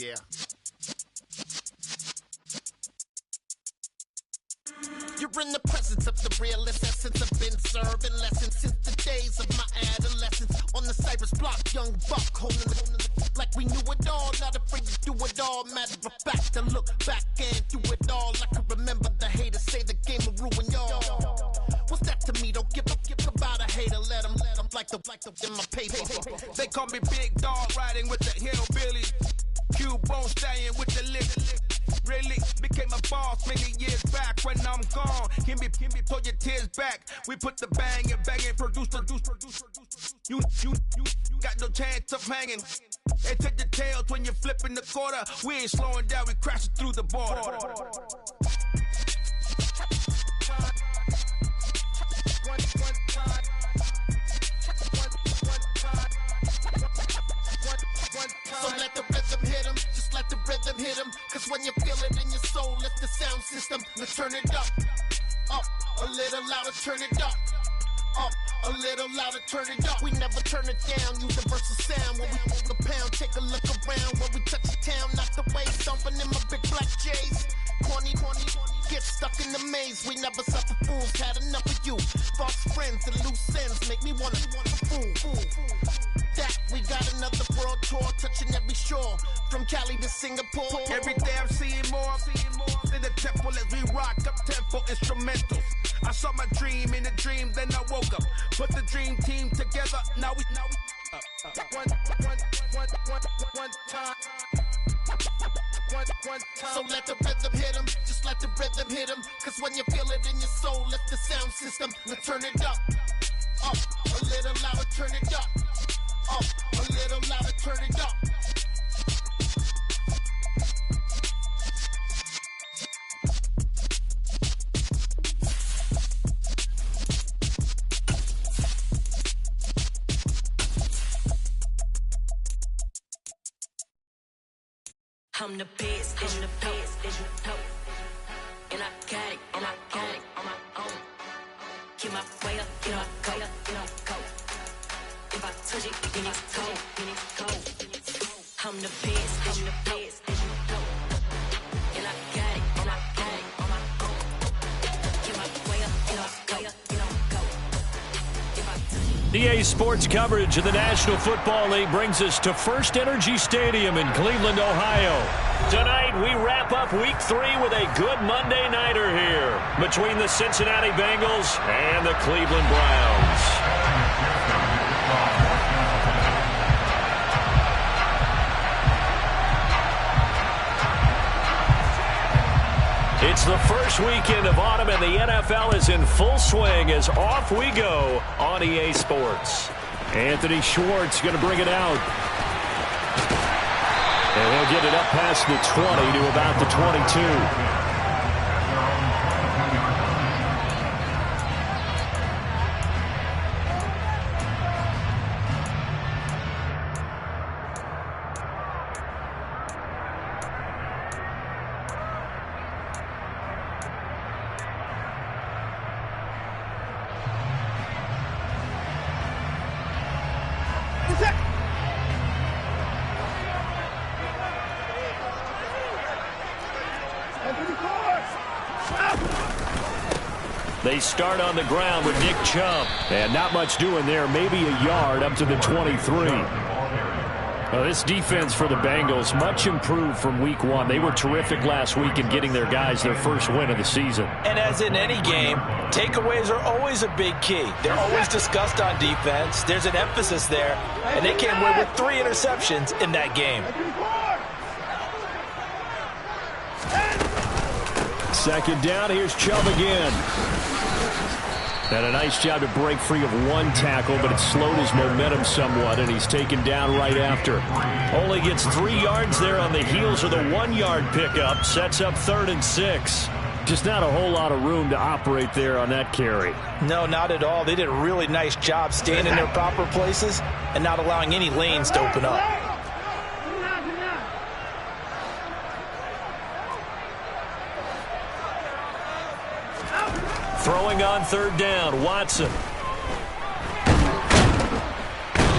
Yeah. You're in the presence of the realest essence. I've been serving lessons since the days of my adolescence. On the Cypress block, young buck holding it like we knew it all. Not afraid to do it all. Matter of fact, to look back and do it all. I can remember the haters say the game will ruin y'all. What's that to me? Don't give about a hater. Let them like the in my paper. They call me Big Dog, riding with the hillbillies. Q-Bone staying with the lick. Really became a boss many years back. When I'm gone, can be pull your tears back. We put the bang and produce. You got no chance of hanging. And take the tails when you're flipping the quarter. We ain't slowing down, we crashing through the border. So let the rhythm hit him, just let the rhythm hit him. Cause when you feel it in your soul, lift the sound system. Now turn it up, a little louder, turn it up, a little louder, turn it up. We never turn it down, universal sound. When we move the pound, take a look around. When we touch the town, knock the way, stomping in my big black J's. Corny, get stuck in the maze. We never suffer fools, had enough of you. False friends and loose ends make me wanna fool. That we got another world tour, touching every shore, from Cali to Singapore. Every day I'm seeing more in the temple as we rock up tempo instrumentals. I saw my dream in a dream, then I woke up. Put the dream team together. Now we one time. So let the rhythm hit him, just let the rhythm hit him. Cause when you feel it in your soul, lift the sound system. Now turn it up, a little louder, turn it up, a little louder, turn it up. I'm the best, I'm the best, and I got it on my own. Get my way up, get my go. If I touch it, then it's cold. I'm the best, and I got it on my own. Get my way up, get my go. If I touch it. EA Sports coverage of the National Football League brings us to First Energy Stadium in Cleveland, Ohio. Tonight, we wrap up Week 3 with a good Monday nighter here between the Cincinnati Bengals and the Cleveland Browns. It's the first weekend of autumn, and the NFL is in full swing as off we go on EA Sports. Anthony Schwartz going to bring it out. And he'll get it up past the 20 to about the 22. They start on the ground with Nick Chubb. And not much doing there, maybe a yard up to the 23. Well, this defense for the Bengals, much improved from Week 1. They were terrific last week in getting their guys their first win of the season. And as in any game, takeaways are always a big key. They're always discussed on defense. There's an emphasis there, and they came away with 3 interceptions in that game. Second down, here's Chubb again. And a nice job to break free of one tackle, but it slowed his momentum somewhat, and he's taken down right after. Only gets 3 yards there on the heels of the 1-yard pickup. Sets up 3rd and 6. Just not a whole lot of room to operate there on that carry. No, not at all. They did a really nice job staying in their proper places and not allowing any lanes to open up. Throwing on 3rd down, Watson.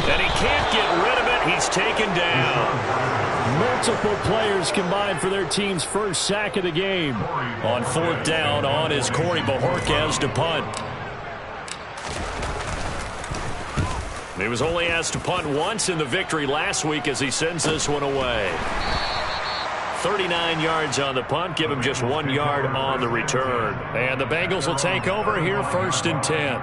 And he can't get rid of it. He's taken down. Multiple players combined for their team's first sack of the game. On 4th down, on is Corey Bojorquez to punt. He was only asked to punt once in the victory last week as he sends this one away. 39 yards on the punt, give him just 1 yard on the return. And the Bengals will take over here, 1st and 10.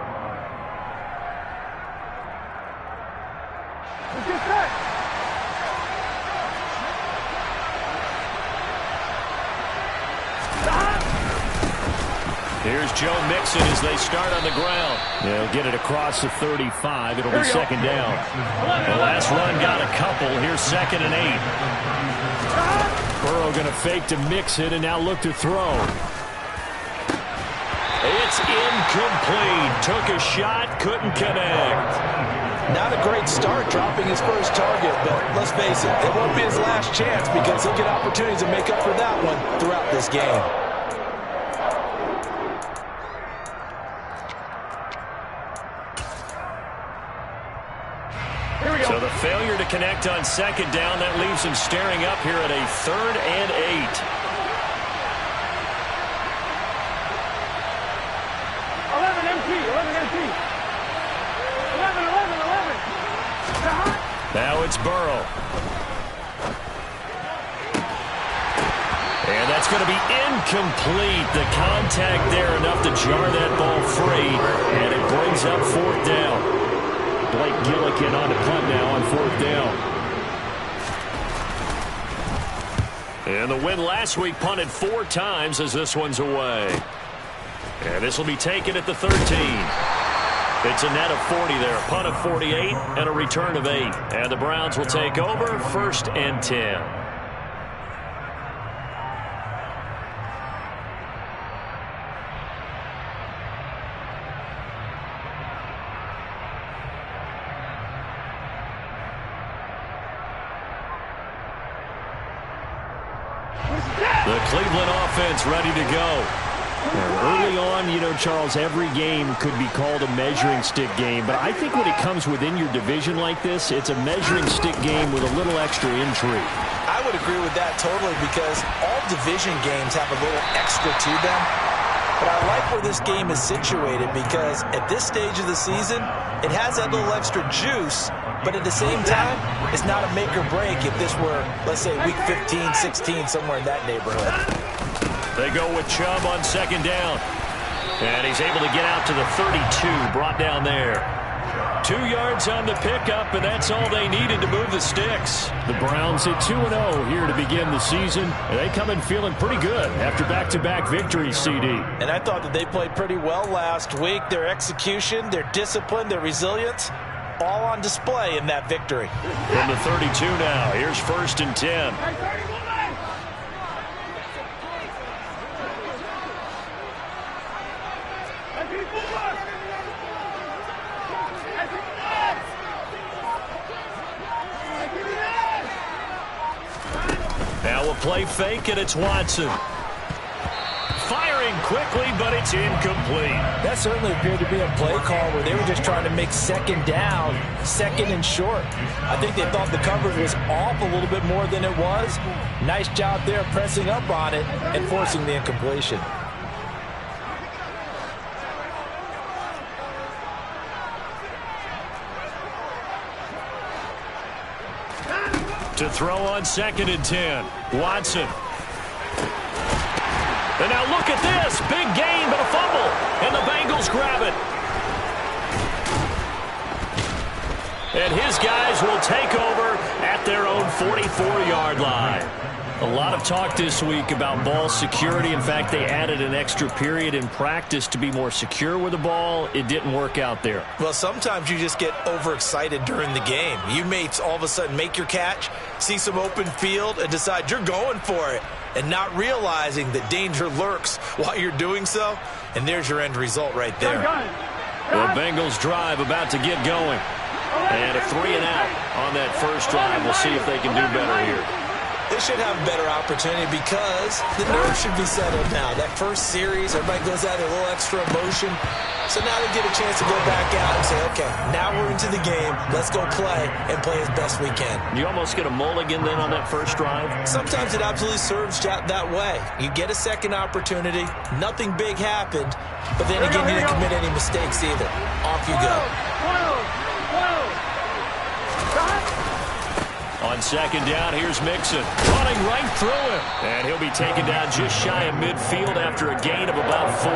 Here's Joe Mixon as they start on the ground. They'll get it across the 35. It'll be 2nd down. The last run got a couple. Here's 2nd and 8. Burrow going to fake to Mixon and now look to throw. It's incomplete. Took a shot, couldn't connect. Not a great start dropping his first target, but let's face it, it won't be his last chance because he'll get opportunities to make up for that one throughout this game. So the failure to connect on 2nd down, that leaves him staring up here at a 3rd and 8. 11 MT. 11. Now it's Burrow. And that's going to be incomplete. The contact there enough to jar that ball free. And it brings up 4th down. Blake Gillikin on the punt now on 4th down. And the win last week punted 4 times as this one's away. And this will be taken at the 13. It's a net of 40 there, a punt of 48 and a return of 8. And the Browns will take over, 1st and 10. The Cleveland offense ready to go. Early on, you know, Charles, every game could be called a measuring stick game. But I think when it comes within your division like this, it's a measuring stick game with a little extra intrigue. I would agree with that totally because all division games have a little extra to them. But I like where this game is situated because at this stage of the season, it has that little extra juice. But at the same time, it's not a make or break if this were, let's say, week 15, 16, somewhere in that neighborhood. They go with Chubb on 2nd down. And he's able to get out to the 32, brought down there. 2 yards on the pickup, and that's all they needed to move the sticks. The Browns at 2-0 here to begin the season. And they come in feeling pretty good after back-to-back victories, CD. And I thought that they played pretty well last week. Their execution, their discipline, their resilience, all on display in that victory. From the 32 now, here's 1st and 10. Now we'll play fake, and it's Watson. Firing quickly, but it's incomplete. That certainly appeared to be a play call where they were just trying to make 2nd down, 2nd and short. I think they thought the coverage was off a little bit more than it was. Nice job there pressing up on it and forcing the incompletion. To throw on 2nd and 10. Watson. And now look at this. Big gain, but a fumble. And the Bengals grab it. And his guys will take over at their own 44-yard line. A lot of talk this week about ball security. In fact, they added an extra period in practice to be more secure with the ball. It didn't work out there. Well, sometimes you just get overexcited during the game. You may all of a sudden make your catch, see some open field, and decide you're going for it, and not realizing that danger lurks while you're doing so. And there's your end result right there. The Bengals drive about to get going. And a 3-and-out on that first drive. We'll see if they can do better here. They should have a better opportunity because the nerves should be settled now. That first series, everybody goes out with a little extra emotion. So now they get a chance to go back out and say, okay, now we're into the game. Let's go play and play as best we can. You almost get a mulligan then on that first drive? Sometimes it absolutely serves that way. You get a second opportunity. Nothing big happened. But then again, you didn't commit any mistakes either. Off you go. On second down, here's Mixon. Running right through him. And he'll be taken down just shy of midfield after a gain of about 4.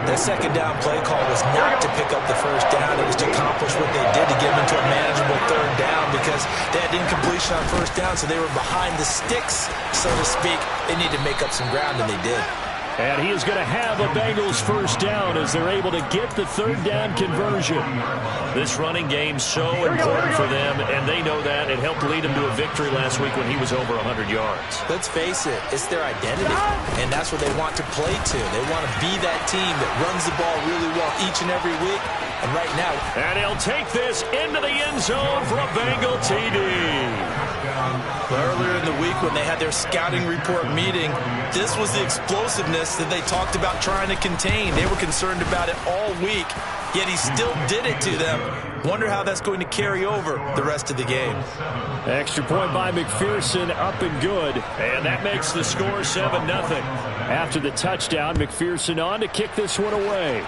That second down play call was not to pick up the first down. It was to accomplish what they did to get them into a manageable third down because they had incompletion on first down, so they were behind the sticks, so to speak. They need to make up some ground, and they did. And he is going to have a Bengals first down as they're able to get the third down conversion. This running game so important for them, and they know that. It helped lead them to a victory last week when he was over 100 yards. Let's face it, it's their identity, and that's what they want to play to. They want to be that team that runs the ball really well each and every week, and right now. And he'll take this into the end zone for a Bengal TD. Earlier in the week when they had their scouting report meeting, this was the explosiveness that they talked about trying to contain. They were concerned about it all week, yet he still did it to them. Wonder how that's going to carry over the rest of the game. Extra point by McPherson, up and good. And that makes the score 7-0. After the touchdown, McPherson on to kick this one away.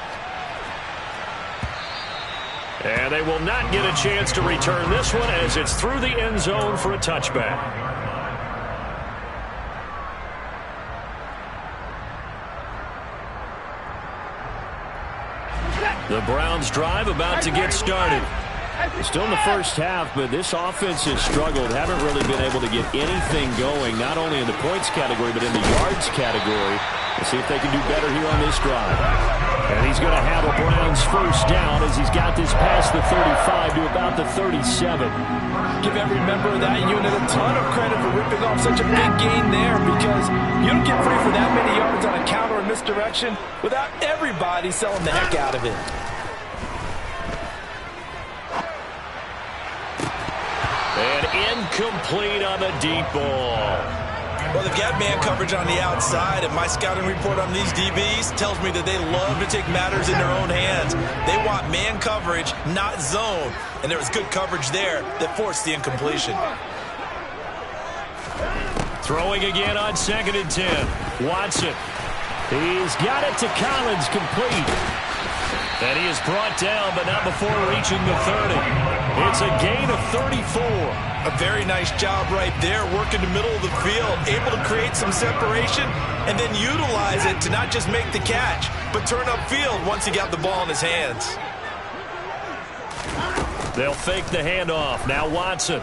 And they will not get a chance to return this one as it's through the end zone for a touchback. The Browns drive about to get started. Still in the first half, but this offense has struggled. Haven't really been able to get anything going, not only in the points category, but in the yards category. Let's see if they can do better here on this drive. And he's going to have a Browns first down as he's got this past the 35 to about the 37. Give every member of that unit a ton of credit for ripping off such a big gain there because you don't get free for that many yards on a counter or misdirection without everybody selling the heck out of it. And incomplete on the deep ball. Well, they've got man coverage on the outside, and my scouting report on these DBs tells me that they love to take matters in their own hands. They want man coverage, not zone, and there was good coverage there that forced the incompletion. Throwing again on 2nd and 10. Watson. He's got it to Collins, complete. And he is brought down, but not before reaching the 30. It's a gain of 34. A very nice job right there, working the middle of the field, able to create some separation, and then utilize it to not just make the catch, but turn upfield once he got the ball in his hands. They'll fake the handoff. Now Watson.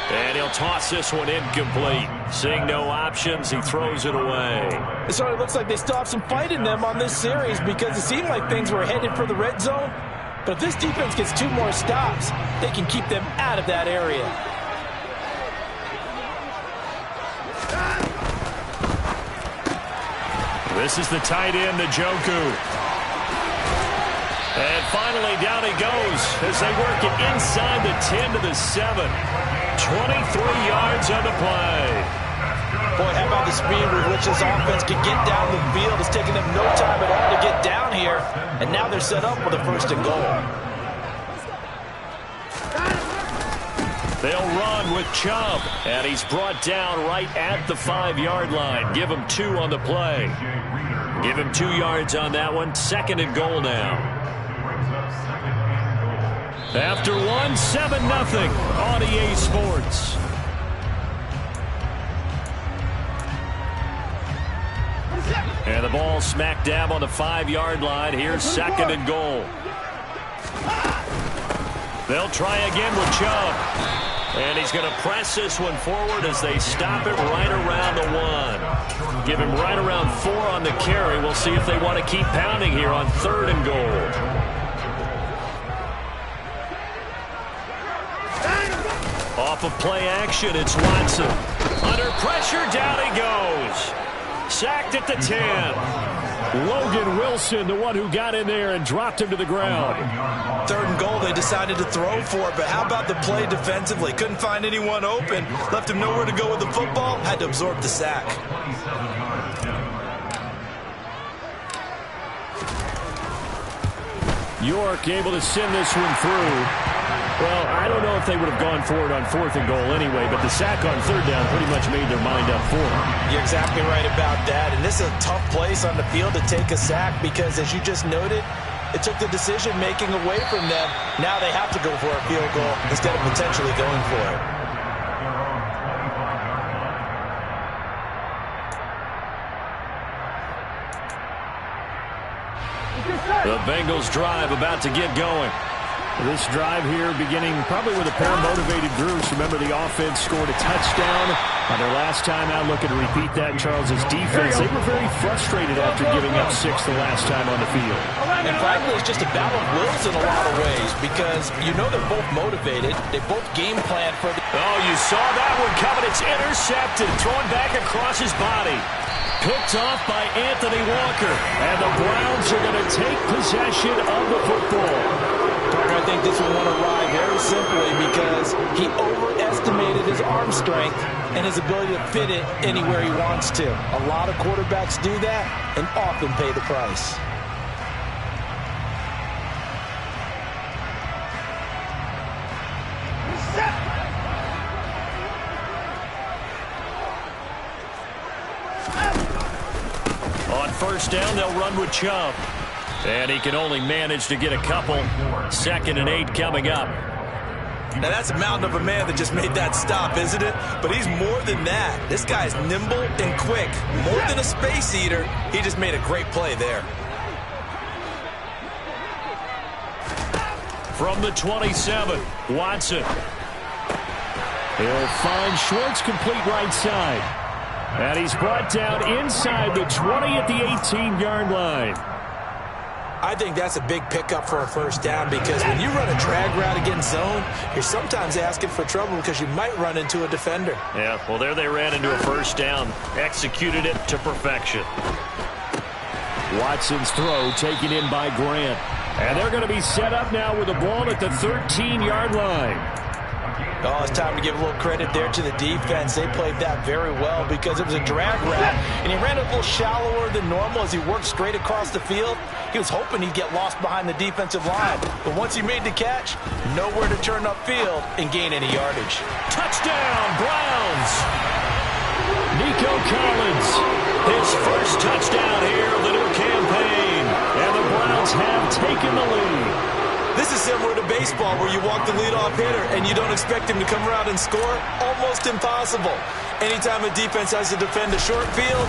And he'll toss this one incomplete. Seeing no options, he throws it away. It sort of looks like they still have some fight in them on this series because it seemed like things were headed for the red zone. But if this defense gets 2 more stops, they can keep them out of that area. This is the tight end, Njoku. And finally, down he goes as they work it inside the 10 to the 7. 23 yards on the play. Boy, how about the speed with which this offense can get down the field? It's taking them no time at all to get down here. And now they're set up with a 1st and goal. They'll run with Chubb. And he's brought down right at the 5-yard line. Give him 2 on the play. Give him 2 yards on that one. 2nd and goal now. After 1, 7-0 on EA Sports. And the ball smack dab on the 5-yard line. Here's 2nd and goal. They'll try again with Chubb. And he's going to press this one forward as they stop it right around the 1. Give him right around 4 on the carry. We'll see if they want to keep pounding here on 3rd and goal. Off of play action, it's Watson. Under pressure, down he goes. Sacked at the 10. Logan Wilson, the one who got in there and dropped him to the ground. 3rd and goal, they decided to throw for it, but how about the play defensively? Couldn't find anyone open, left him nowhere to go with the football, had to absorb the sack. York able to send this one through. Well, I don't know if they would have gone for it on 4th and goal anyway, but the sack on 3rd down pretty much made their mind up for it. You're exactly right about that, and this is a tough place on the field to take a sack because, as you just noted, it took the decision-making away from them. Now they have to go for a field goal instead of potentially going for it. The Bengals drive about to get going. This drive here beginning probably with a pair of motivated groups. Remember, the offense scored a touchdown on their last time out. Looking to repeat that in Charles' defense. They were very frustrated after giving up 6 the last time on the field. And frankly, it's just a battle of wills in a lot of ways because you know they're both motivated. They both game plan for the... Oh, you saw that one coming. It's intercepted. Thrown back across his body. Picked off by Anthony Walker. And the Browns are going to take possession of the football. I think this one won't arrive very simply because he overestimated his arm strength and his ability to fit it anywhere he wants to. A lot of quarterbacks do that and often pay the price. On 1st down, they'll run with Chubb. And he can only manage to get a couple. 2nd and 8 coming up. Now that's a mountain of a man that just made that stop, isn't it? But he's more than that. This guy's nimble and quick. More than a space eater. He just made a great play there. From the 27, Watson. He'll find Schwartz complete right side. And he's brought down inside the 20 at the 18-yard line. I think that's a big pickup for a 1st down because when you run a drag route against zone, you're sometimes asking for trouble because you might run into a defender. Yeah, well, there they ran into a 1st down. Executed it to perfection. Watson's throw taken in by Grant. And they're going to be set up now with the ball at the 13-yard line. Oh, it's time to give a little credit there to the defense. They played that very well because it was a drag route, and he ran a little shallower than normal as he worked straight across the field. He was hoping he'd get lost behind the defensive line, but once he made the catch, nowhere to turn upfield and gain any yardage. Touchdown, Browns! Nico Collins, his 1st touchdown here of the new campaign, and the Browns have taken the lead. This is similar to baseball where you walk the leadoff hitter and you don't expect him to come around and score. Almost impossible. Anytime a defense has to defend a short field,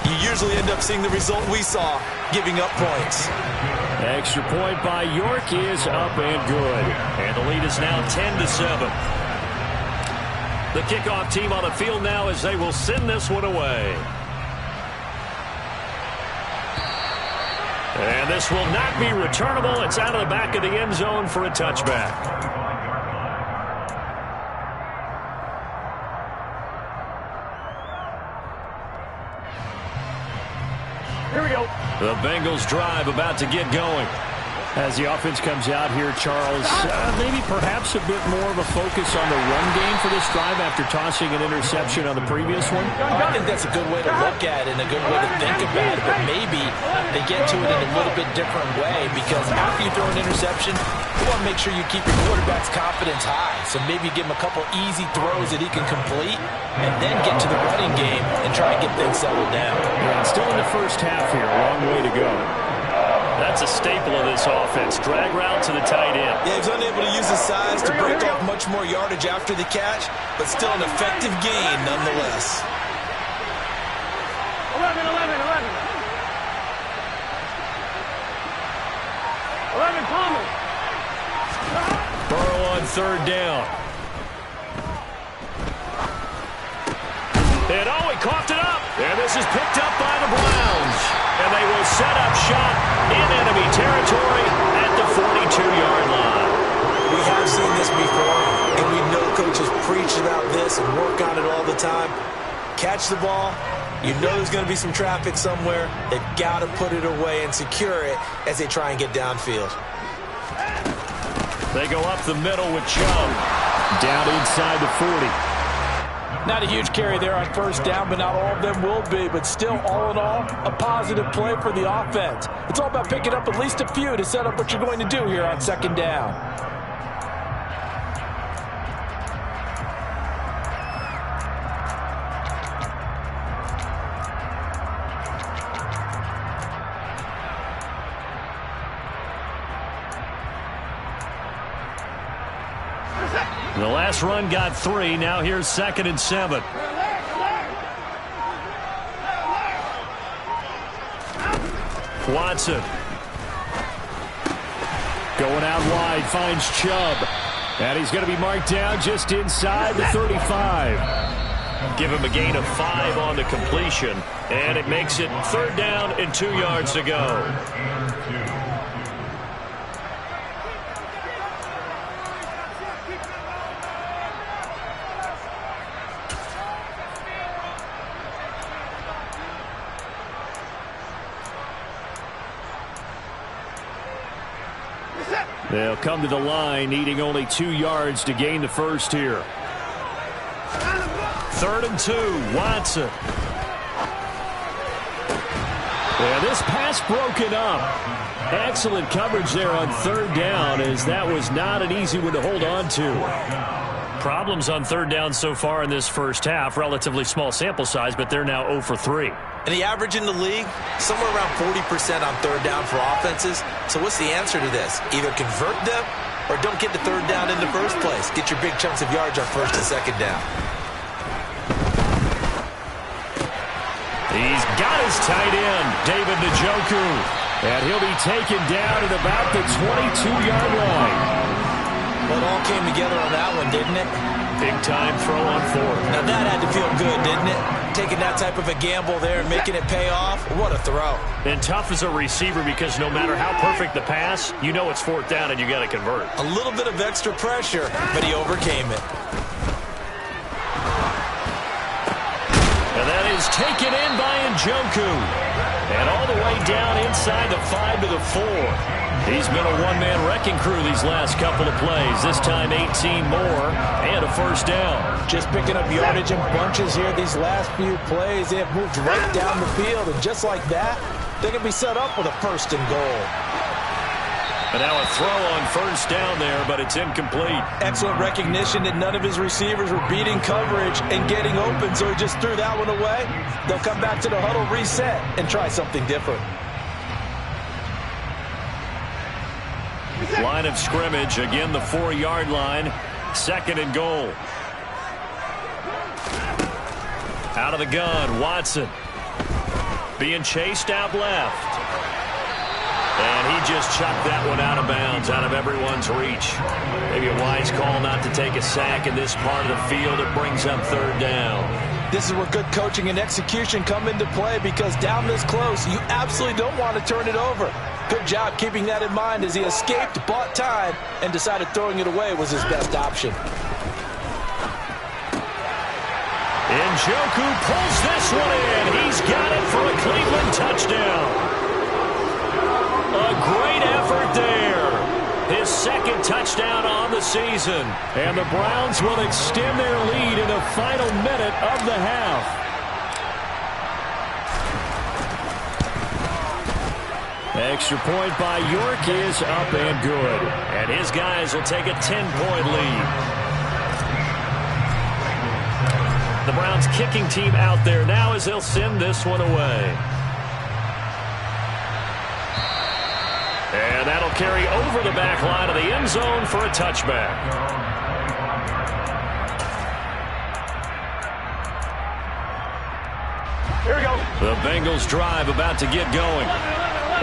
you usually end up seeing the result we saw, giving up points. Extra point by York is up and good. And the lead is now 10-7. The kickoff team on the field now as they will send this one away. And this will not be returnable. It's out of the back of the end zone for a touchback. Here we go. The Bengals drive about to get going. As the offense comes out here, Charles, maybe perhaps a bit more of a focus on the run game for this drive after tossing an interception on the previous one? I think that's a good way to look at it and a good way to think about it, but maybe they get to it in a little bit different way because after you throw an interception, you want to make sure you keep your quarterback's confidence high. So maybe give him a couple easy throws that he can complete and then get to the running game and try and get things settled down. Yeah, still in the 1st half here, a long way to go. That's a staple of this offense. Drag route to the tight end. Yeah, he's unable to use his size to break off much more yardage after the catch, but still an effective gain nonetheless. 11. 11, Palmer. Burrow on 3rd down. And he coughed it up. And this is picked up by the Browns. And they will set up shop in enemy territory at the 42-yard line. We have seen this before, and we know coaches preach about this and work on it all the time. Catch the ball, You know there's going to be some traffic somewhere. They've got to put it away and secure it as they try and get downfield. They go up the middle with Chubb. Down inside the 40. Not a huge carry there on first down, but not all of them will be. But still, all in all, a positive play for the offense. It's all about picking up at least a few to set up what you're going to do here on second down. The last run got 3. Now here's 2nd and 7. Watson. Going out wide, finds Chubb. And he's going to be marked down just inside the 35. Give him a gain of 5 on the completion. And it makes it 3rd down and 2 yards to go. They'll come to the line, needing only 2 yards to gain the first here. 3rd and 2, Watson. And this pass broken up. Excellent coverage there on 3rd down, as that was not an easy one to hold on to. Problems on 3rd down so far in this first half. Relatively small sample size, but they're now 0 for 3. And the average in the league, somewhere around 40% on 3rd down for offenses. So what's the answer to this? Either convert them or don't get to 3rd down in the first place. Get your big chunks of yards on 1st and 2nd down. He's got his tight end, David Njoku. And he'll be taken down at about the 22-yard line. Well, it all came together on that one, didn't it? Big time throw on 4th. Now that had to feel good, didn't it? Taking that type of a gamble there and making it pay off. What a throw. And tough as a receiver, because no matter how perfect the pass, you know it's 4th down and you got to convert. A little bit of extra pressure, but he overcame it. And that is taken in by Njoku. And all the way down inside the 5 to the 4. He's been a one-man wrecking crew these last couple of plays. This time 18 more and a 1st down. Just picking up yardage in bunches here these last few plays. They have moved right down the field, and just like that, they can be set up with a 1st and goal. And now a throw on 1st down there, but it's incomplete. Excellent recognition that none of his receivers were beating coverage and getting open, so he just threw that one away. They'll come back to the huddle, reset, and try something different. Line of scrimmage, again the 4-yard line. 2nd and goal. Out of the gun, Watson. Being chased out left. And he just chucked that one out of bounds, out of everyone's reach. Maybe a wise call not to take a sack in this part of the field. It brings up 3rd down. This is where good coaching and execution come into play, because down this close, you absolutely don't want to turn it over. Good job keeping that in mind as he escaped, bought time, and decided throwing it away was his best option. Njoku pulls this one in. He's got it for a Cleveland touchdown. A great effort there. His 2nd touchdown on the season. And the Browns will extend their lead in the final minute of the half. Extra point by York is up and good. And his guys will take a 10-point lead. The Browns kicking team out there now as they'll send this one away. And that'll carry over the back line of the end zone for a touchback. Here we go. The Bengals drive about to get going.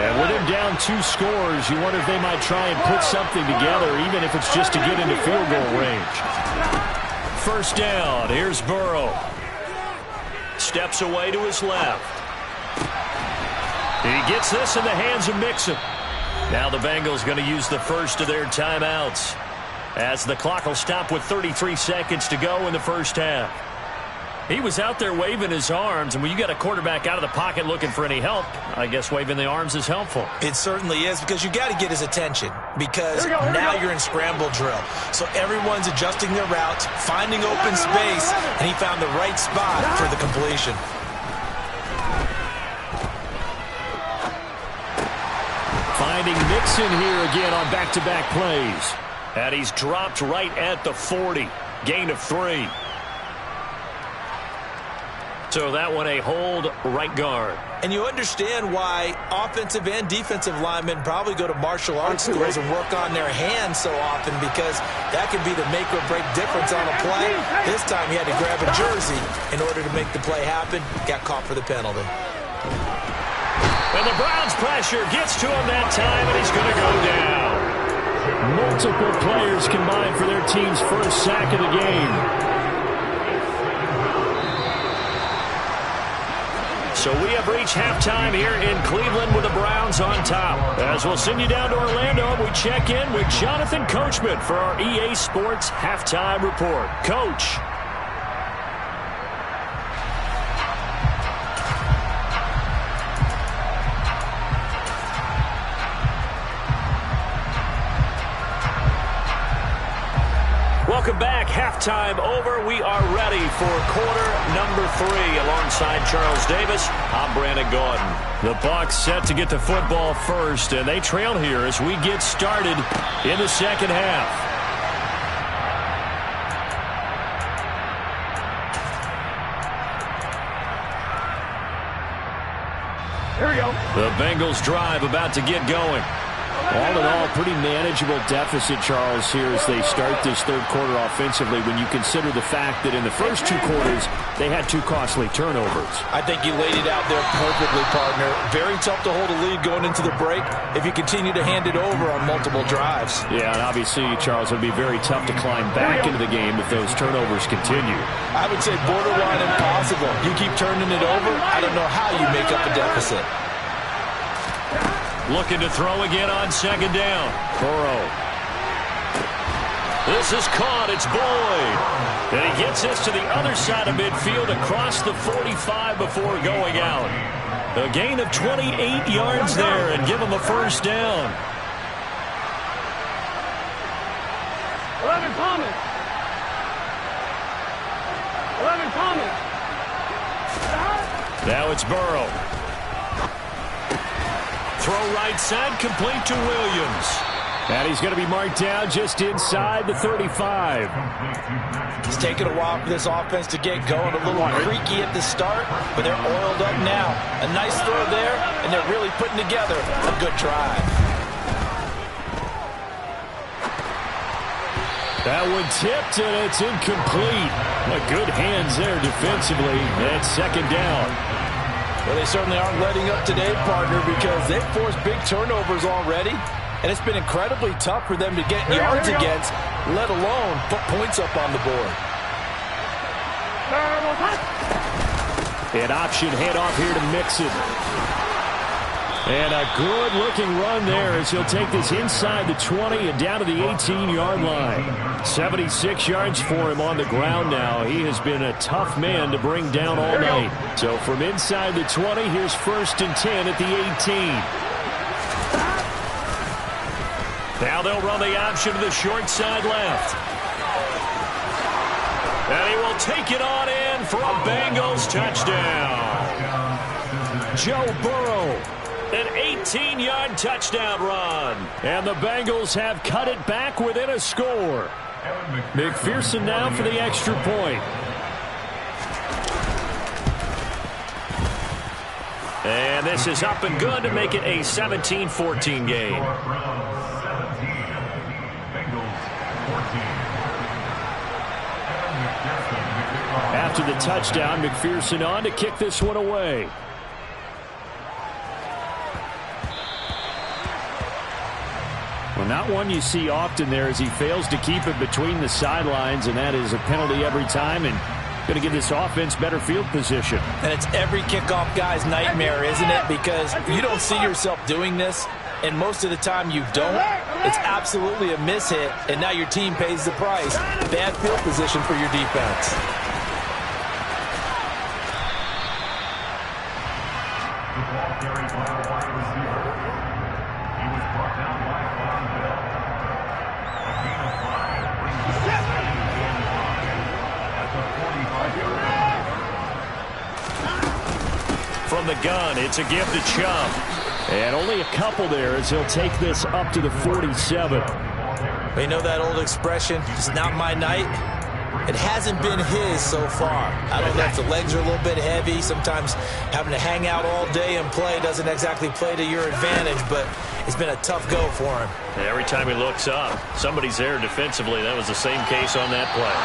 And with him down 2 scores, you wonder if they might try and put something together, even if it's just to get into field goal range. 1st down. Here's Burrow. Steps away to his left. He gets this in the hands of Mixon. Now the Bengals going to use the first of their timeouts, as the clock will stop with 33 seconds to go in the first half. He was out there waving his arms, and when you got a quarterback out of the pocket looking for any help, I guess waving the arms is helpful. It certainly is, because you got to get his attention, because now you're in scramble drill. So everyone's adjusting their routes, finding open space, and he found the right spot for the completion. Finding Mixon here again on back-to-back plays. And he's dropped right at the 40. Gain of 3. So that one a hold right guard. And you understand why offensive and defensive linemen probably go to martial arts schools and work on their hands so often, because that can be the make or break difference on a play. This time he had to grab a jersey in order to make the play happen. Got caught for the penalty. And the Browns' pressure gets to him that time, and he's going to go down. Multiple players combined for their team's first sack of the game. So we have reached halftime here in Cleveland with the Browns on top. As we'll send you down to Orlando, we check in with Jonathan Coachman for our EA Sports Halftime Report. Coach. Welcome back. Halftime over. We are ready for quarter number 3. Alongside Charles Davis, I'm Brandon Gordon. The Bucs set to get the football first, and they trail here as we get started in the second half. Here we go. The Bengals drive about to get going. All in all, pretty manageable deficit, Charles, here as they start this third quarter offensively when you consider the fact that in the first 2 quarters, they had 2 costly turnovers. I think you laid it out there perfectly, partner. Very tough to hold a lead going into the break if you continue to hand it over on multiple drives. Yeah, and obviously, Charles, it would be very tough to climb back into the game if those turnovers continue. I would say borderline impossible. You keep turning it over, I don't know how you make up a deficit. Looking to throw again on second down. Burrow. This is caught. It's Boyd. And he gets this to the other side of midfield across the 45 before going out. A gain of 28 yards there and give him a first down. 11 Thomas. 11 Thomas. Now it's Burrow. Throw right side, complete to Williams. And he's going to be marked down just inside the 35. It's taken a while for this offense to get going. A little creaky at the start, but they're oiled up now. A nice throw there, and they're really putting together a good drive. That one tipped, and it's incomplete. Good hands there defensively. And second down. Well, they certainly aren't letting up today, partner, because they've forced big turnovers already, and it's been incredibly tough for them to get yards against, let alone put points up on the board. An option handoff here to Mixon. And a good-looking run there as he'll take this inside the 20 and down to the 18-yard line. 76 yards for him on the ground now. He has been a tough man to bring down all night. So from inside the 20, here's 1st and 10 at the 18. Now they'll run the option to the short side left. And he will take it on in for a Bengals touchdown. Joe Burrow. An 18-yard touchdown run. And the Bengals have cut it back within a score. McPherson now for the extra point. And this is up and good to make it a 17-14 game. After the touchdown, McPherson on to kick this one away. Well, not one you see often there as he fails to keep it between the sidelines, and that is a penalty every time and going to give this offense better field position. And it's every kickoff guy's nightmare, isn't it? Because you don't see yourself doing this, and most of the time you don't. It's absolutely a mishit, and now your team pays the price. Bad field position for your defense. from the gun. It's a give to Chubb. And only a couple there as he'll take this up to the 47. You know that old expression, it's not my night? It hasn't been his so far. I don't know if the legs are a little bit heavy. Sometimes having to hang out all day and play doesn't exactly play to your advantage, but it's been a tough go for him. Every time he looks up, somebody's there defensively. That was the same case on that play.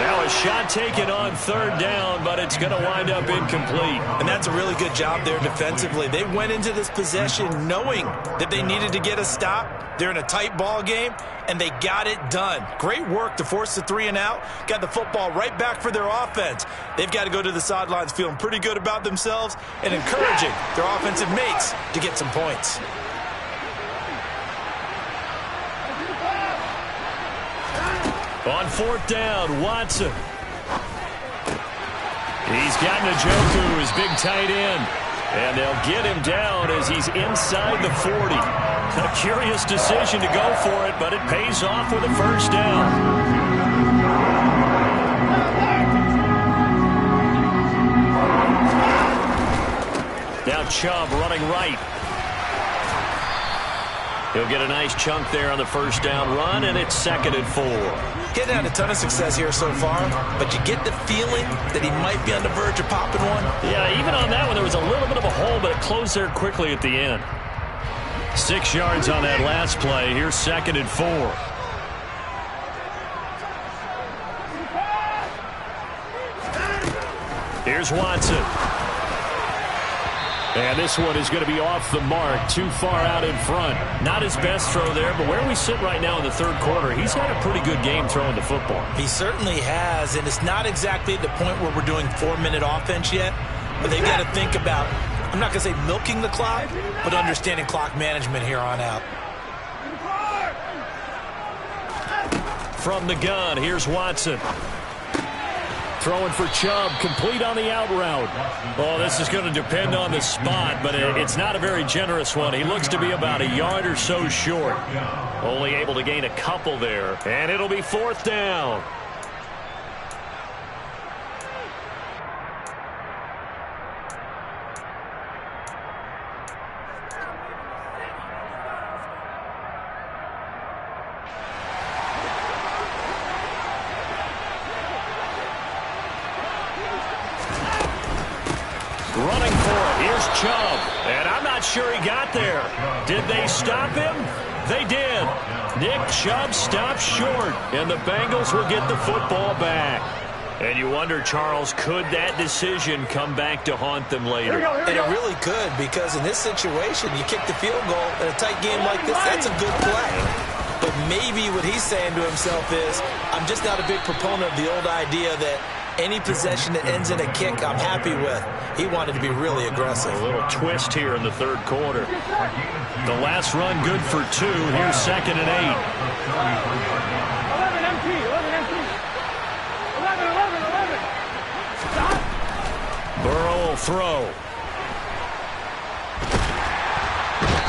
Now a shot taken on third down, but it's going to wind up incomplete. And that's a really good job there defensively. They went into this possession knowing that they needed to get a stop. They're in a tight ball game, and they got it done. Great work to force the 3 and out. Got the football right back for their offense. They've got to go to the sidelines feeling pretty good about themselves and encouraging their offensive mates to get some points. On fourth down, Watson. He's got Njoku, his big tight end. And they'll get him down as he's inside the 40. A curious decision to go for it, but it pays off with a first down. Now Chubb running right. He'll get a nice chunk there on the first down run, and it's 2nd and 4. Getting had a ton of success here so far, but you get the feeling that he might be on the verge of popping one. Yeah, even on that one, there was a little bit of a hole, but it closed there quickly at the end. 6 yards on that last play. Here's 2nd and 4. Here's Watson. And this one is going to be off the mark, too far out in front. Not his best throw there, but where we sit right now in the third quarter, he's had a pretty good game throwing the football. He certainly has, and it's not exactly at the point where we're doing 4-minute offense yet, but they've got to think about, I'm not going to say milking the clock, but understanding clock management here on out. From the gun, here's Watson. Throwing for Chubb, complete on the out route. Oh, this is going to depend on the spot, but it's not a very generous one. He looks to be about a yard or so short. Only able to gain a couple there, and it'll be 4th down. Running for it. Here's Chubb. And I'm not sure he got there. Did they stop him? They did. Nick Chubb stopped short, and the Bengals will get the football back. And you wonder, Charles, could that decision come back to haunt them later? And it really could, because in this situation, you kick the field goal in a tight game like this, that's a good play. But maybe what he's saying to himself is, I'm just not a big proponent of the old idea that any possession that ends in a kick, I'm happy with. He wanted to be really aggressive. A little twist here in the third quarter. The last run good for 2. Here's 2nd and 8. 11 empty, 11 empty. 11. Stop. Burrow will throw.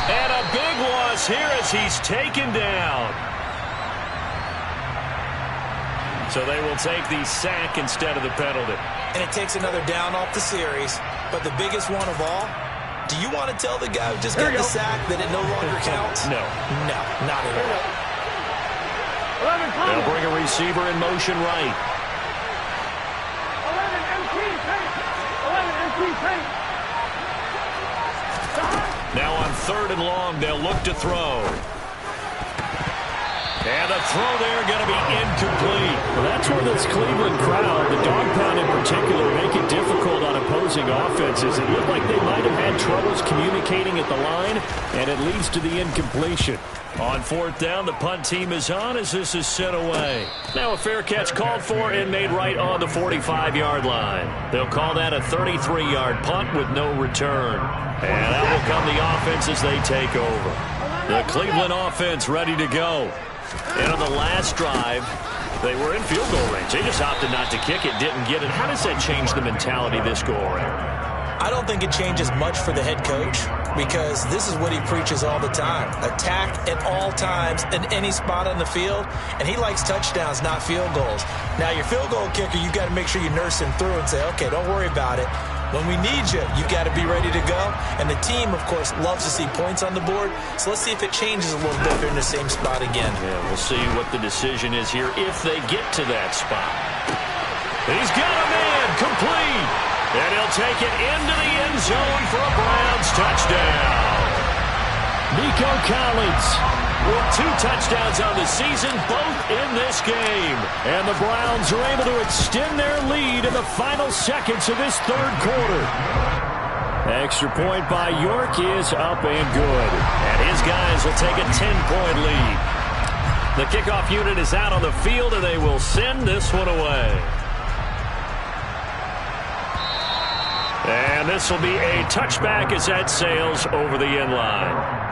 And a big loss here as he's taken down. So they will take the sack instead of the penalty. And it takes another down off the series. But the biggest one of all, do you want to tell the guy who just got the sack that it no longer counts? No. No, not at all. They'll bring a receiver in motion right. 11 empty, paint. 11 empty, paint. Now on 3rd and long, they'll look to throw. And the throw there going to be incomplete. Well, that's where this Cleveland crowd, the dog pound in particular, make it difficult on opposing offenses. It looked like they might have had troubles communicating at the line, and it leads to the incompletion. On 4th down, the punt team is on as this is sent away. Now a fair catch called for and made right on the 45-yard line. They'll call that a 33-yard punt with no return. And out will come the offense as they take over. The Cleveland offense ready to go. And on the last drive, they were in field goal range. They just opted not to kick it, didn't get it. How does that change the mentality this go around? I don't think it changes much for the head coach, because this is what he preaches all the time. Attack at all times in any spot on the field, and he likes touchdowns, not field goals. Now, your field goal kicker, you got to make sure you nurse him through and say, okay, don't worry about it. When we need you, you got to be ready to go. And the team, of course, loves to see points on the board. So let's see if it changes a little bit if they're in the same spot again. Yeah, we'll see what the decision is here if they get to that spot. He's got a man complete. And he'll take it into the end zone for a Browns touchdown. Nico Collins with 2 touchdowns on the season, both in this game. And the Browns are able to extend their lead in the final seconds of this third quarter. Extra point by York is up and good. And his guys will take a 10-point lead. The kickoff unit is out on the field, and they will send this one away. And this will be a touchback as that sails over the end line.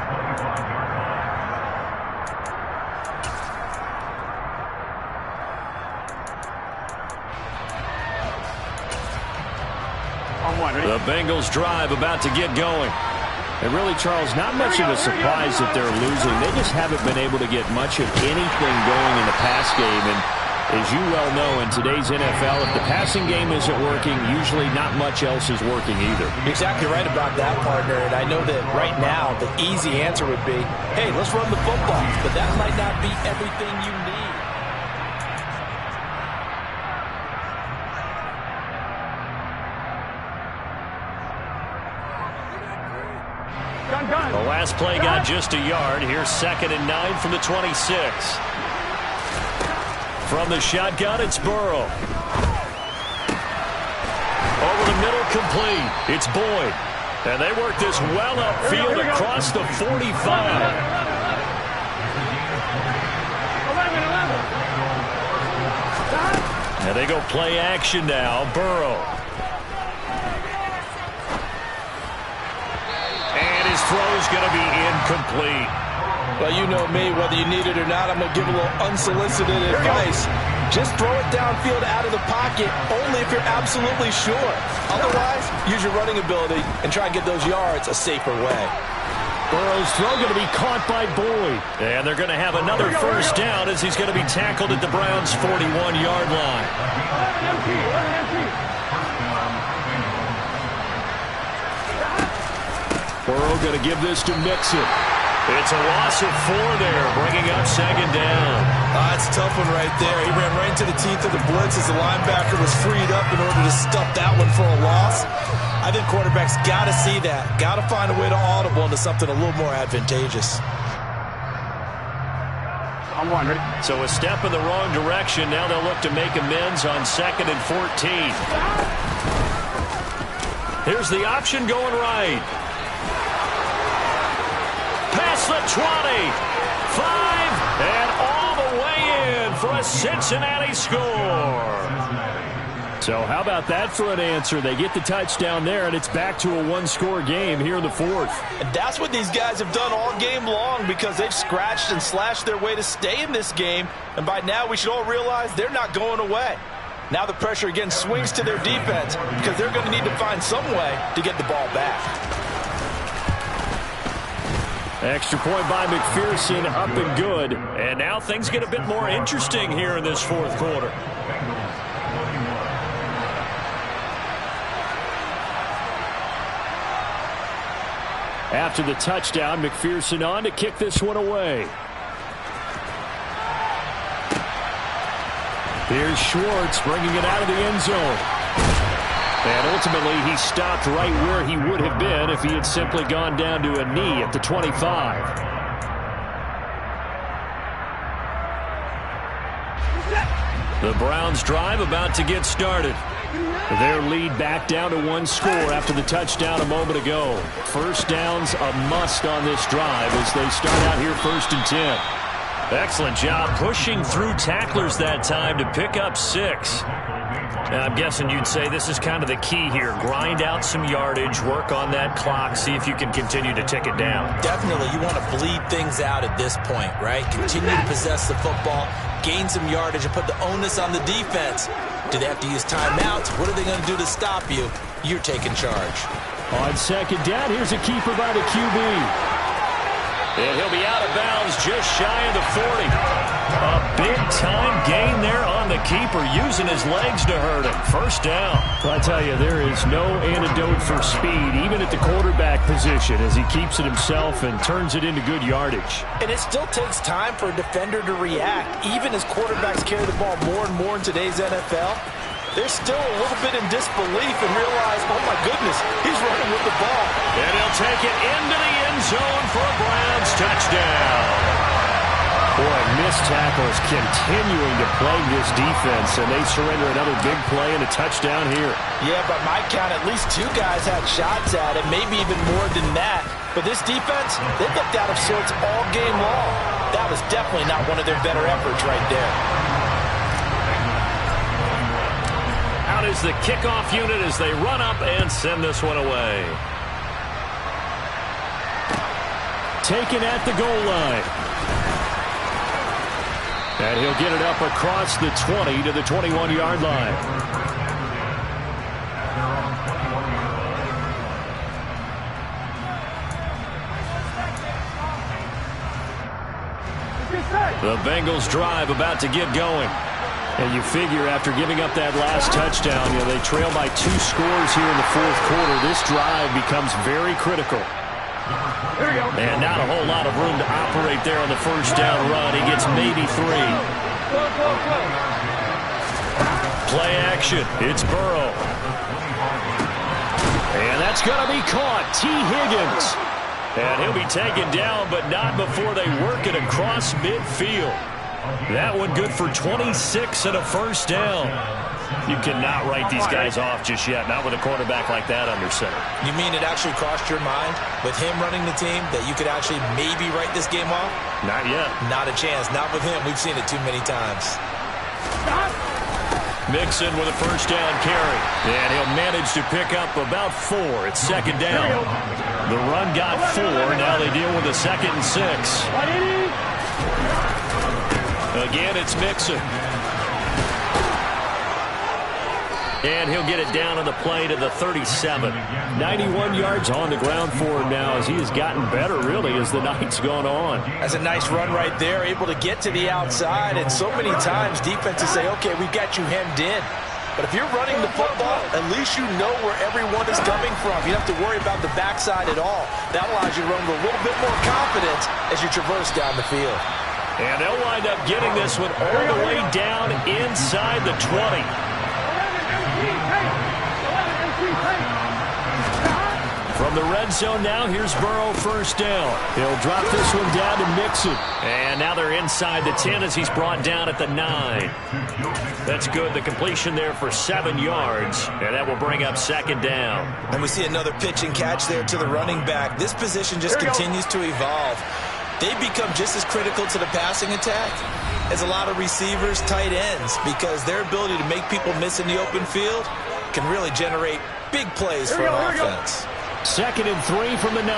The Bengals drive about to get going. And really, Charles, not much of a surprise that they're losing. They just haven't been able to get much of anything going in the pass game. And as you well know, in today's NFL, if the passing game isn't working, usually not much else is working either. You're exactly right about that, partner. And I know that right now the easy answer would be, hey, let's run the football. But that might not be everything you need. The last play got just a yard. Here's 2nd and 9 from the 26. From the shotgun, it's Burrow. Over the middle, complete. It's Boyd. And they work this well upfield across the 45. 11. And they go play action now. Burrow. Throw's going to be incomplete. Well, you know me, whether you need it or not, I'm going to give a little unsolicited advice. Just throw it downfield out of the pocket, only if you're absolutely sure. Otherwise, use your running ability and try and get those yards a safer way. Burrow's throw going to be caught by Boyd. And they're going to have another first down as he's going to be tackled at the Browns' 41-yard line. Burrow going to give this to Mixon. It's a loss of 4 there, bringing up 2nd down. That's a tough one right there. He ran right into the teeth of the blitz as the linebacker was freed up in order to stuff that one for a loss. I think quarterbacks got to see that. Got to find a way to audible into something a little more advantageous. I'm wondering. So a step in the wrong direction. Now they'll look to make amends on 2nd and 14. Here's the option going right. Past the 20, 5, and all the way in for a Cincinnati score. So how about that for an answer? They get the touchdown there, and it's back to a 1-score game here in the 4th. And that's what these guys have done all game long because they've scratched and slashed their way to stay in this game. And by now, we should all realize they're not going away. Now the pressure again swings to their defense because they're going to need to find some way to get the ball back. Extra point by McPherson, up and good. And now things get a bit more interesting here in this 4th quarter. After the touchdown, McPherson on to kick this one away. Here's Schwartz bringing it out of the end zone. And ultimately, he stopped right where he would have been if he had simply gone down to a knee at the 25. The Browns drive about to get started. Their lead back down to 1 score after the touchdown a moment ago. First down's a must on this drive as they start out here 1st and 10. Excellent job pushing through tacklers that time to pick up 6. And I'm guessing you'd say this is kind of the key here. Grind out some yardage, work on that clock, see if you can continue to tick it down. Definitely, you want to bleed things out at this point, right? Continue to possess the football, gain some yardage, and put the onus on the defense. Do they have to use timeouts? What are they going to do to stop you? You're taking charge. On 2nd down, here's a keeper by the QB. And he'll be out of bounds just shy of the 40. A big-time gain there on the the keeper using his legs to hurt him. First down. Well, I tell you, there is no antidote for speed, even at the quarterback position, as he keeps it himself and turns it into good yardage. And it still takes time for a defender to react. Even as quarterbacks carry the ball more and more in today's NFL, they're still a little bit in disbelief and realize, oh my goodness, he's running with the ball. And he'll take it into the end zone for a Browns touchdown. Boy, missed tackles continuing to plague this defense, and they surrender another big play and a touchdown here. Yeah, by my count, at least 2 guys had shots at it, maybe even more than that. But this defense, they looked out of sorts all game long. That was definitely not one of their better efforts right there. Out is the kickoff unit as they run up and send this one away. Taken at the goal line. And he'll get it up across the 20 to the 21-yard line. The Bengals drive about to get going. And you figure after giving up that last touchdown, they trail by 2 scores here in the fourth quarter. This drive becomes very critical. And not a whole lot of room to operate there on the first down run. He gets maybe 3. Play action. It's Burrow. And that's going to be caught. T. Higgins. And he'll be taken down, but not before they work it across midfield. That one good for 26 and a first down. You cannot write these guys off just yet, not with a quarterback like that under center. You mean it actually crossed your mind with him running the team that you could actually maybe write this game off? Not yet. Not a chance. Not with him. We've seen it too many times. Mixon with a first down carry. And he'll manage to pick up about 4. It's second down. The run got 4. Now they deal with a 2nd and 6. Again, it's Mixon. And he'll get it down on the play to the 37. 91 yards on the ground for him now as he has gotten better, really, as the night's gone on. That's a nice run right there, able to get to the outside. And so many times defenses say, okay, we've got you hemmed in. But if you're running the football, at least you know where everyone is coming from. You don't have to worry about the backside at all. That allows you to run with a little bit more confidence as you traverse down the field. And they'll wind up getting this one all the way down inside the 20. From the red zone now, here's Burrow first down. He'll drop this one down to Mixon. And now they're inside the 10 as he's brought down at the 9. That's good. The completion there for 7 yards. And that will bring up second down. And we see another pitch and catch there to the running back. This position just continues to evolve. They become just as critical to the passing attack as a lot of receivers, tight ends, because their ability to make people miss in the open field can really generate big plays for an offense. 2nd and 3 from the 9.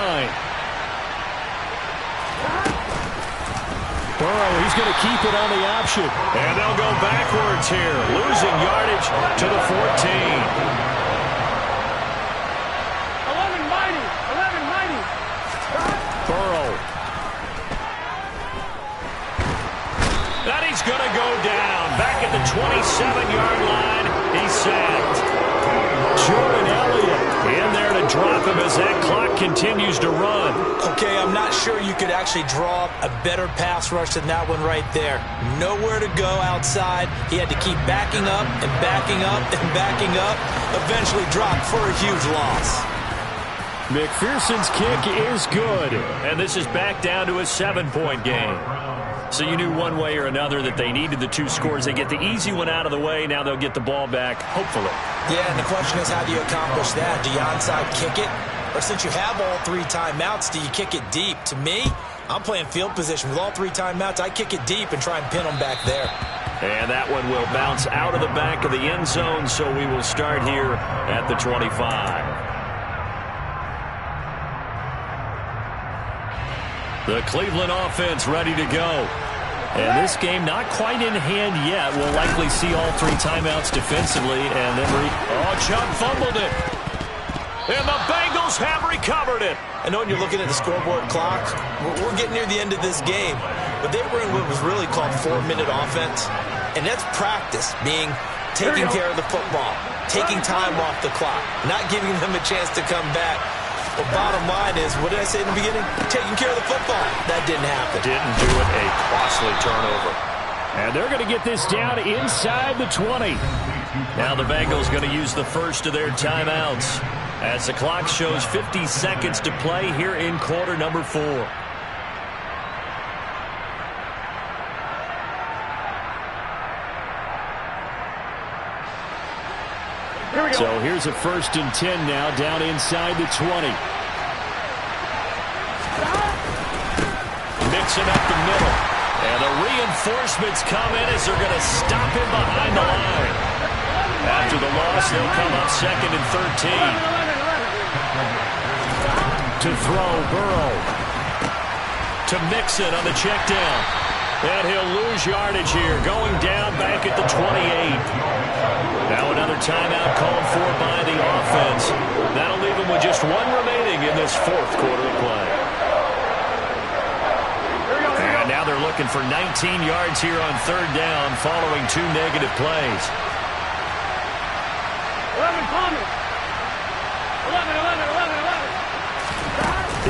Burrow, he's going to keep it on the option. And they'll go backwards here, losing yardage to the 14. 11 mighty. Burrow. And he's going to go down. Back at the 27-yard line. He's sacked. Jordan Elliott in there to drop him as that clock continues to run. Okay, I'm not sure you could actually draw up a better pass rush than that one right there. Nowhere to go outside. He had to keep backing up and backing up and backing up. Eventually dropped for a huge loss. McPherson's kick is good. And this is back down to a 7-point game. So you knew one way or another that they needed the 2 scores. They get the easy one out of the way. Now they'll get the ball back, hopefully. Yeah, and the question is, how do you accomplish that? Do you onside kick it? Or since you have all 3 timeouts, do you kick it deep? To me, I'm playing field position. With all 3 timeouts, I kick it deep and try and pin them back there. And that one will bounce out of the back of the end zone, so we will start here at the 25. The Cleveland offense ready to go. And this game not quite in hand yet. We'll likely see all 3 timeouts defensively. And then Chubb fumbled it. And the Bengals have recovered it. I know when you're looking at the scoreboard clock, we're getting near the end of this game. but they were in what was really called 4-minute offense. And that's practice, being taking care of the football, taking time off the clock, not giving them a chance to come back. The bottom line is, what did I say in the beginning? Taking care of the football. That didn't happen. Didn't do it. A costly turnover. And they're going to get this down inside the 20. Now the Bengals going to use the first of their timeouts as the clock shows 50 seconds to play here in quarter number 4. So here's a 1st and 10 now, down inside the 20. Mixing up the middle. And the reinforcements come in as they're going to stop him behind the line. After the loss, they'll come up 2nd and 13. To throw, Burrow. To Mixon on the check down. And he'll lose yardage here, going down back at the 28. Now another timeout called for by the offense. That'll leave them with just 1 remaining in this 4th quarter of play. And now they're looking for 19 yards here on 3rd down following 2 negative plays. 11 Palmer. 11.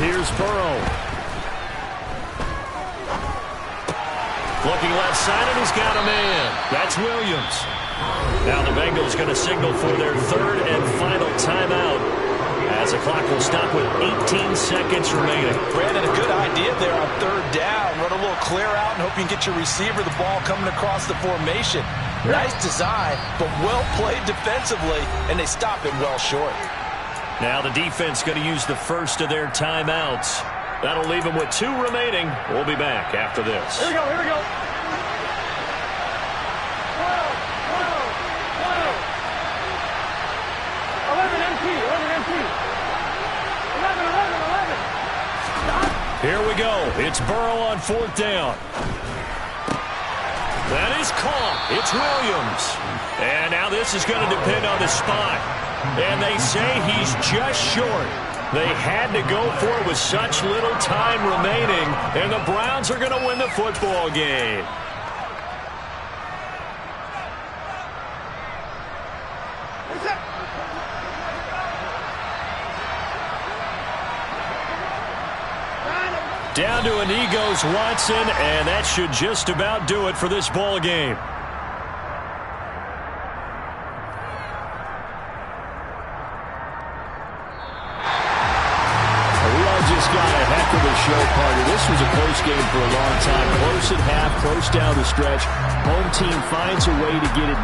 Here's Burrow. Looking left side, and he's got a man. That's Williams. Now the Bengals going to signal for their 3rd and final timeout as the clock will stop with 18 seconds remaining. Brandon, a good idea there on 3rd down. Run a little clear out and hope you can get your receiver the ball coming across the formation. Nice design, but well played defensively, and they stop him well short. Now the defense going to use the first of their timeouts. That'll leave them with 2 remaining. We'll be back after this. Here we go. 11 MT. 11. Here we go. It's Burrow on 4th down. That is caught. It's Williams. And now this is going to depend on the spot. And they say he's just short. They had to go for it with such little time remaining, and the Browns are going to win the football game. Down to a knee goes Watson, and that should just about do it for this ball game. Show party. This was a close game for a long time. Close at half, close down the stretch. Home team finds a way to get it done.